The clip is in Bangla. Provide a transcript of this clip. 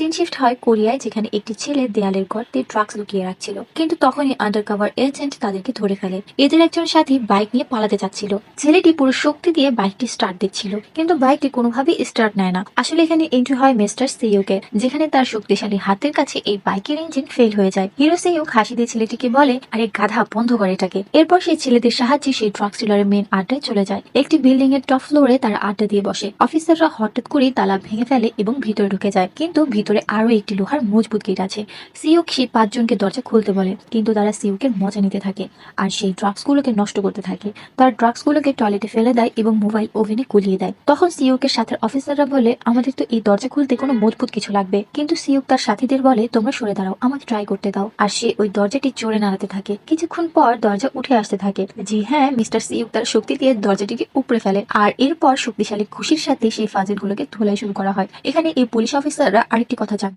সিন শিফট হয় কোরিয়ায়, যেখানে একটি ছেলে দেয়ালের গর্তে ড্রাগস লুকিয়ে রাখছিল। কিন্তু তখনই আন্ডারকভার এজেন্ট তাদেরকে ধরে ফেলে। এদের একজন সাথী বাইক নিয়ে পালাতে যাচ্ছিল। ছেলেটি পুরো শক্তি দিয়ে বাইকটি স্টার্ট দিচ্ছিল, কিন্তু বাইকটি কোনোভাবেই স্টার্ট নেয় না। আসলে এখানে এন্ট্রি হয় মিস্টার সেইউকে, যেখানে তার শক্তিশালী হাতের কাছে এই বাইকের ইঞ্জিন ফেল হয়ে যায়। হিরো সেইউক হাসি দিয়ে ছেলেটিকে বলে, আরে গাধা, বন্ধ করে এটাকে। এরপর সেই ছেলেদের সাহায্যে সেই ড্রাগস ডিলারের মেন আড্ডায় চলে যায়। একটি বিল্ডিং এর টপ ফ্লোরে তারা আড্ডা দিয়ে বসে। অফিসাররা হঠাৎ করেই তালা ভেঙে ফেলে এবং ভিতরে ঢুকে যায়, কিন্তু ভিতরে আরো একটি লোহার মজবুত গেট আছে। সিউক সেই পাঁচজনকে দরজা খুলতে বলে, কিন্তু তারা সিউকের মজা নিতে থাকে আর সেই ড্রাগস গুলোকে নষ্ট করতে থাকে। তার ড্রাগস গুলোকে টয়লেটে ফেলে দেয় এবং মোবাইল ওভেনে গুলিয়ে দেয়। তখন সিউকের সাথে অফিসাররা বলে, আমাদের তো এই দরজা খুলতে কোনো মজবুত কিছু লাগবে। কিন্তু সিউক তার সাথীদের বলে, তোমরা সরে দাঁড়াও, আমাকে ট্রাই করতে দাও। আর সে ওই দরজাটি জোরে নাড়াতে থাকে। কিছুক্ষণ পর দরজা উঠে আসতে থাকে। জি হ্যাঁ, মিস্টার সিউক তার শক্তি দিয়ে দরজাটিকে উপড়ে ফেলে, আর এরপর শক্তিশালী খুশির সাথে সেই ফাজিল গুলোকে ধুলাই শুরু করা হয়। এখানে এই পুলিশ অফিসাররা আরেকটি কথা জানতে